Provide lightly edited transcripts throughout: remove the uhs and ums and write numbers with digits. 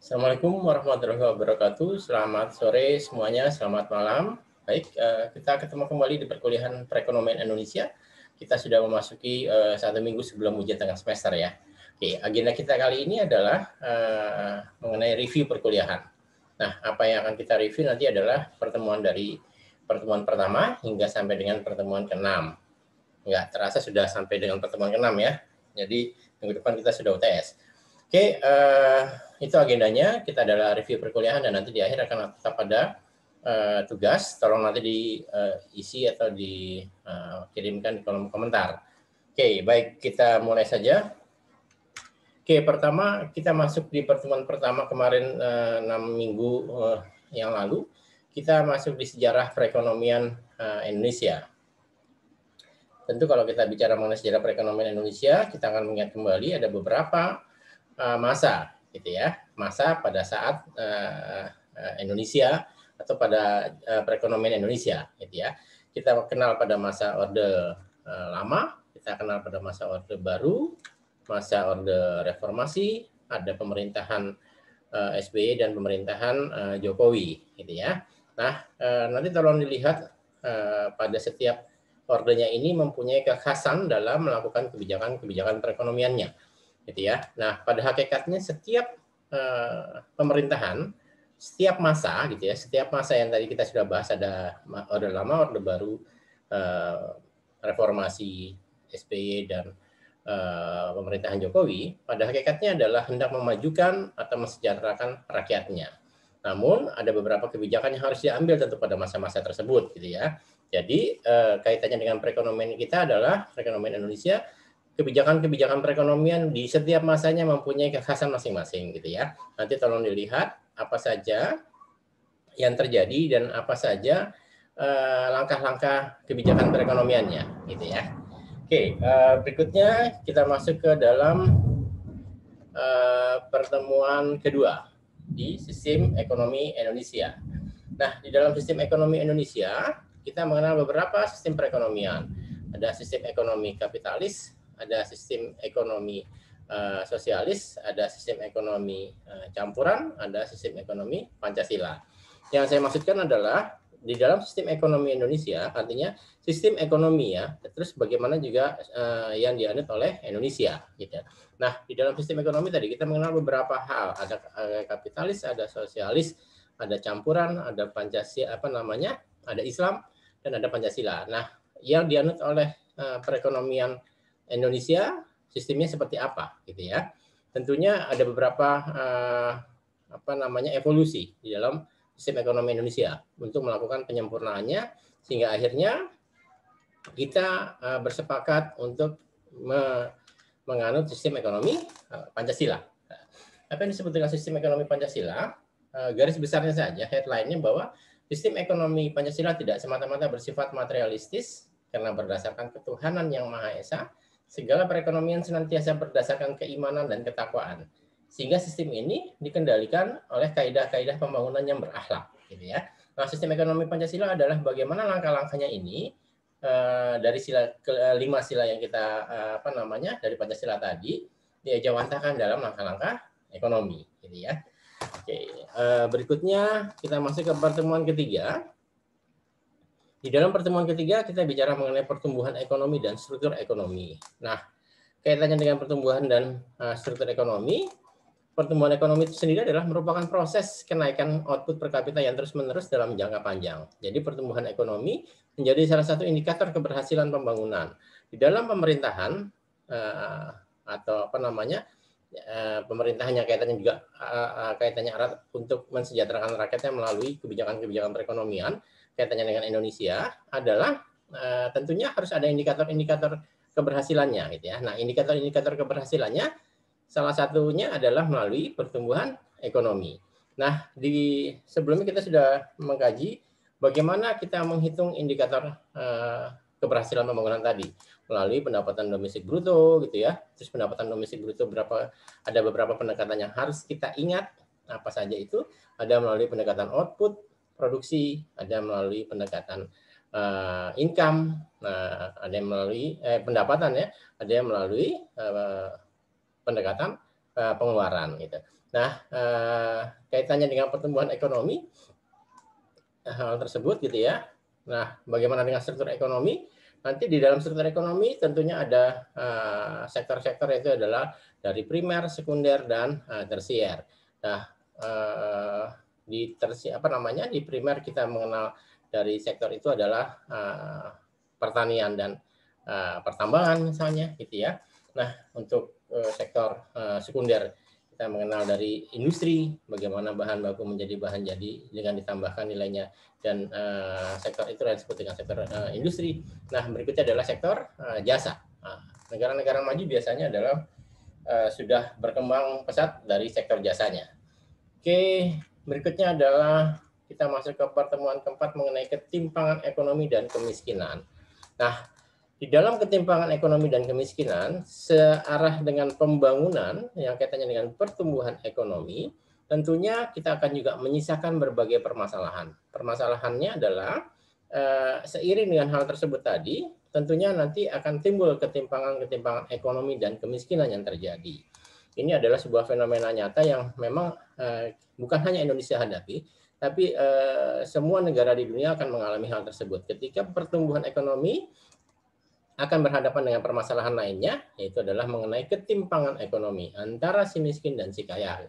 Assalamualaikum warahmatullahi wabarakatuh. Selamat sore semuanya, selamat malam. Baik, kita ketemu kembali di perkuliahan perekonomian Indonesia. Kita sudah memasuki 1 minggu sebelum ujian tengah semester ya. Oke, agenda kita kali ini adalah mengenai review perkuliahan. Nah, apa yang akan kita review nanti adalah pertemuan dari pertemuan pertama hingga sampai dengan pertemuan ke-6. Nggak terasa sudah sampai dengan pertemuan ke-6 ya. Jadi, minggu depan kita sudah UTS. Oke, itu agendanya. Kita adalah review perkuliahan dan nanti di akhir akan tetap ada tugas. Tolong nanti diisi atau dikirimkan di kolom komentar. Oke, baik, kita mulai saja. Oke, pertama kita masuk di pertemuan pertama kemarin 6 minggu yang lalu. Kita masuk di sejarah perekonomian Indonesia. Tentu kalau kita bicara mengenai sejarah perekonomian Indonesia, kita akan mengingat kembali ada beberapa masa gitu ya, masa pada saat Indonesia atau pada perekonomian Indonesia gitu ya. Kita kenal pada masa Orde Lama, kita kenal pada masa Orde Baru, masa Orde Reformasi, ada pemerintahan SBY dan pemerintahan Jokowi gitu ya. Nah, nanti tolong dilihat pada setiap ordenya ini mempunyai kekhasan dalam melakukan kebijakan-kebijakan perekonomiannya gitu ya. Nah, pada hakikatnya setiap pemerintahan, setiap masa gitu ya, setiap masa yang tadi kita sudah bahas ada Orde Lama, Orde Baru, Reformasi SBY dan pemerintahan Jokowi, pada hakikatnya adalah hendak memajukan atau mensejahterakan rakyatnya. Namun ada beberapa kebijakan yang harus diambil tentu pada masa-masa tersebut gitu ya. Jadi kaitannya dengan perekonomian kita adalah perekonomian Indonesia, kebijakan-kebijakan perekonomian di setiap masanya mempunyai kekhasan masing-masing gitu ya. Nanti tolong dilihat apa saja yang terjadi dan apa saja langkah-langkah kebijakan perekonomiannya gitu ya. Oke, berikutnya kita masuk ke dalam pertemuan kedua di sistem ekonomi Indonesia. Nah, di dalam sistem ekonomi Indonesia kita mengenal beberapa sistem perekonomian. Ada sistem ekonomi kapitalis, ada sistem ekonomi sosialis, ada sistem ekonomi campuran, ada sistem ekonomi Pancasila. Yang saya maksudkan adalah di dalam sistem ekonomi Indonesia, artinya sistem ekonomi ya, terus bagaimana juga yang dianut oleh Indonesia gitu. Nah, di dalam sistem ekonomi tadi kita mengenal beberapa hal, ada kapitalis, ada sosialis, ada campuran, ada Pancasila ada Islam dan ada Pancasila. Nah, yang dianut oleh perekonomian Indonesia sistemnya seperti apa gitu ya. Tentunya ada beberapa evolusi di dalam sistem ekonomi Indonesia untuk melakukan penyempurnaannya sehingga akhirnya kita bersepakat untuk menganut sistem ekonomi Pancasila. Apa yang disebut dengan sistem ekonomi Pancasila? Garis besarnya saja, headline-nya bahwa sistem ekonomi Pancasila tidak semata-mata bersifat materialistis karena berdasarkan ketuhanan yang Maha Esa, segala perekonomian senantiasa berdasarkan keimanan dan ketakwaan. Sehingga sistem ini dikendalikan oleh kaidah-kaidah pembangunan yang berakhlak, gitu ya. Nah, sistem ekonomi Pancasila adalah bagaimana langkah-langkahnya ini dari lima sila yang kita dari Pancasila tadi diajawantakan dalam langkah-langkah ekonomi, gitu ya. Oke, berikutnya kita masuk ke pertemuan ketiga. Di dalam pertemuan ketiga kita bicara mengenai pertumbuhan ekonomi dan struktur ekonomi. Nah, kaitannya dengan pertumbuhan dan struktur ekonomi, pertumbuhan ekonomi itu sendiri adalah merupakan proses kenaikan output per kapita yang terus-menerus dalam jangka panjang. Jadi pertumbuhan ekonomi menjadi salah satu indikator keberhasilan pembangunan. Di dalam pemerintahan pemerintahan yang kaitannya juga kaitannya erat untuk mensejahterakan rakyatnya melalui kebijakan-kebijakan perekonomian, kaitannya dengan Indonesia adalah tentunya harus ada indikator-indikator keberhasilannya gitu ya. Nah, indikator-indikator keberhasilannya salah satunya adalah melalui pertumbuhan ekonomi. Nah, sebelumnya kita sudah mengkaji bagaimana kita menghitung indikator keberhasilan pembangunan tadi melalui pendapatan domestik bruto gitu ya. Terus pendapatan domestik bruto ada beberapa pendekatan yang harus kita ingat. Apa saja itu? Ada melalui pendekatan output produksi, ada melalui pendekatan income, ada yang melalui pendapatan ya, ada yang melalui pendekatan pengeluaran gitu. Nah, kaitannya dengan pertumbuhan ekonomi hal tersebut gitu ya. Nah, bagaimana dengan struktur ekonomi? Nanti di dalam struktur ekonomi tentunya ada sektor-sektor itu adalah dari primer, sekunder, dan tersier. Nah, di tersier di primer kita mengenal dari sektor itu adalah pertanian dan pertambangan misalnya gitu ya. Nah, untuk sektor sekunder kita mengenal dari industri, bagaimana bahan baku menjadi bahan jadi dengan ditambahkan nilainya, dan sektor itu disebut dengan sektor industri. Nah, berikutnya adalah sektor jasa. Negara-negara maju biasanya adalah sudah berkembang pesat dari sektor jasanya. Oke, berikutnya adalah kita masuk ke pertemuan keempat mengenai ketimpangan ekonomi dan kemiskinan. Nah, di dalam ketimpangan ekonomi dan kemiskinan, searah dengan pembangunan yang kaitannya dengan pertumbuhan ekonomi, tentunya kita akan juga menyisakan berbagai permasalahan. Permasalahannya adalah seiring dengan hal tersebut tadi, tentunya nanti akan timbul ketimpangan-ketimpangan ekonomi dan kemiskinan yang terjadi. Ini adalah sebuah fenomena nyata yang memang bukan hanya Indonesia hadapi, tapi semua negara di dunia akan mengalami hal tersebut. Ketika pertumbuhan ekonomi akan berhadapan dengan permasalahan lainnya, yaitu adalah mengenai ketimpangan ekonomi antara si miskin dan si kaya.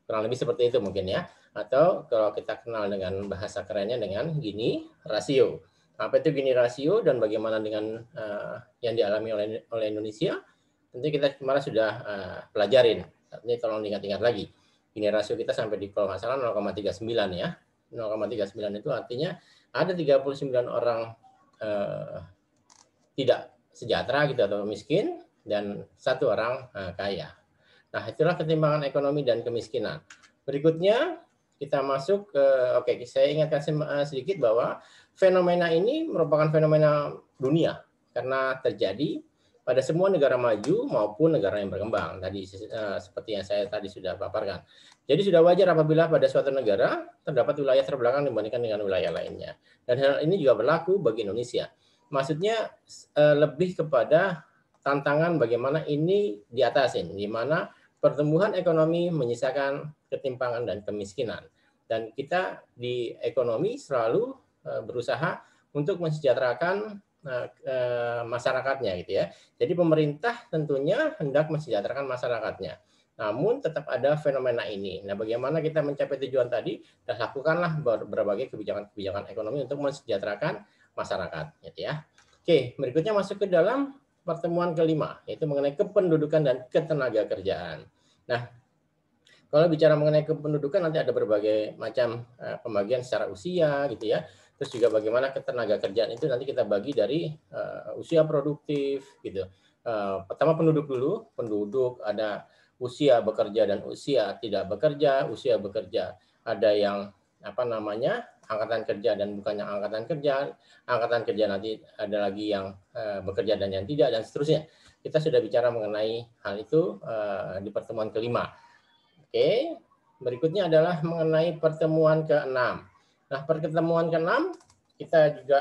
Kurang lebih seperti itu mungkin ya. Atau kalau kita kenal dengan bahasa kerennya dengan Gini rasio. Apa itu Gini rasio dan bagaimana dengan yang dialami oleh Indonesia? Tentu kita kemarin sudah pelajarin. Ini tolong diingat-ingat lagi. Gini rasio kita sampai di kalau nggak salah 0,39 ya. 0,39 itu artinya ada 39 orang tidak sejahtera gitu atau miskin dan satu orang kaya. Nah, itulah ketimpangan ekonomi dan kemiskinan. Berikutnya kita masuk ke saya ingatkan sedikit bahwa fenomena ini merupakan fenomena dunia karena terjadi pada semua negara maju maupun negara yang berkembang. Tadi seperti yang saya tadi sudah paparkan. Jadi sudah wajar apabila pada suatu negara terdapat wilayah terbelakang dibandingkan dengan wilayah lainnya. Dan hal ini juga berlaku bagi Indonesia. Maksudnya lebih kepada tantangan bagaimana ini diatasin, di mana pertumbuhan ekonomi menyisakan ketimpangan dan kemiskinan. Dan kita di ekonomi selalu berusaha untuk mensejahterakan masyarakatnya gitu ya. Jadi pemerintah tentunya hendak mensejahterakan masyarakatnya. Namun tetap ada fenomena ini. Nah, bagaimana kita mencapai tujuan tadi? Dan lakukanlah berbagai kebijakan-kebijakan ekonomi untuk mensejahterakan masyarakat, gitu ya. Oke, berikutnya masuk ke dalam pertemuan kelima, yaitu mengenai kependudukan dan ketenaga kerjaan. Nah, kalau bicara mengenai kependudukan nanti ada berbagai macam pembagian secara usia, gitu ya. Terus juga bagaimana ketenaga kerjaan itu nanti kita bagi dari usia produktif, gitu. Pertama penduduk dulu, penduduk ada usia bekerja dan usia tidak bekerja, usia bekerja ada yang angkatan kerja dan bukannya angkatan kerja nanti ada lagi yang bekerja dan yang tidak, dan seterusnya. Kita sudah bicara mengenai hal itu di pertemuan kelima. Oke, berikutnya adalah mengenai pertemuan ke-6. Nah, pertemuan ke-6 kita juga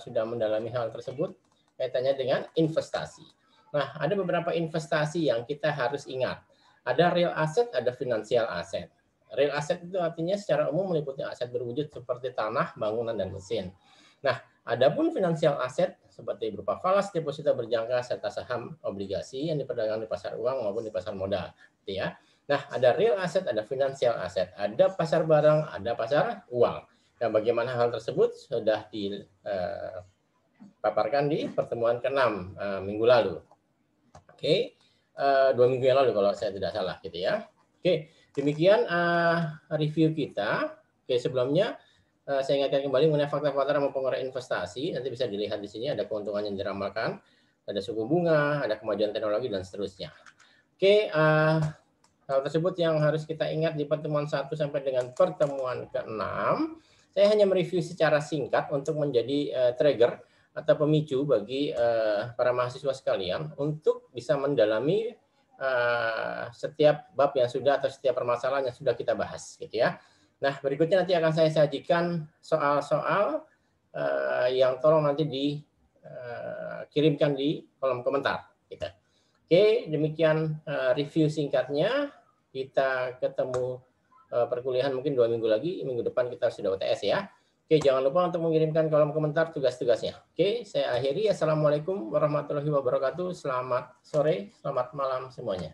sudah mendalami hal tersebut kaitannya dengan investasi. Nah, ada beberapa investasi yang kita harus ingat. Ada real asset, ada financial asset. Real asset itu artinya secara umum meliputi aset berwujud seperti tanah, bangunan, dan mesin. Nah, adapun financial asset seperti berupa falas, deposito berjangka, serta saham obligasi yang diperdagangkan di pasar uang maupun di pasar modal. Gitu ya. Nah, ada real asset, ada financial asset, ada pasar barang, ada pasar uang. Nah, bagaimana hal tersebut sudah dipaparkan di pertemuan ke-6 minggu lalu. Oke, 2 minggu yang lalu kalau saya tidak salah, gitu ya. Oke. Demikian review kita. Oke, sebelumnya saya ingatkan kembali mengenai fakta-fakta yang mempengaruhi investasi. Nanti bisa dilihat di sini ada keuntungan yang diramalkan, ada suku bunga, ada kemajuan teknologi, dan seterusnya. Oke, hal tersebut yang harus kita ingat di pertemuan 1 sampai dengan pertemuan ke-6. Saya hanya mereview secara singkat untuk menjadi trigger atau pemicu bagi para mahasiswa sekalian untuk bisa mendalami setiap bab yang sudah atau setiap permasalahan yang sudah kita bahas, gitu ya. Nah, berikutnya nanti akan saya sajikan soal-soal yang tolong nanti dikirimkan di kolom komentar, gitu. Oke, demikian review singkatnya. Kita ketemu perkuliahan mungkin 2 minggu lagi. Minggu depan kita sudah UTS ya. Oke, jangan lupa untuk mengirimkan kolom komentar tugas-tugasnya. Oke, saya akhiri. Assalamualaikum warahmatullahi wabarakatuh. Selamat sore, selamat malam semuanya.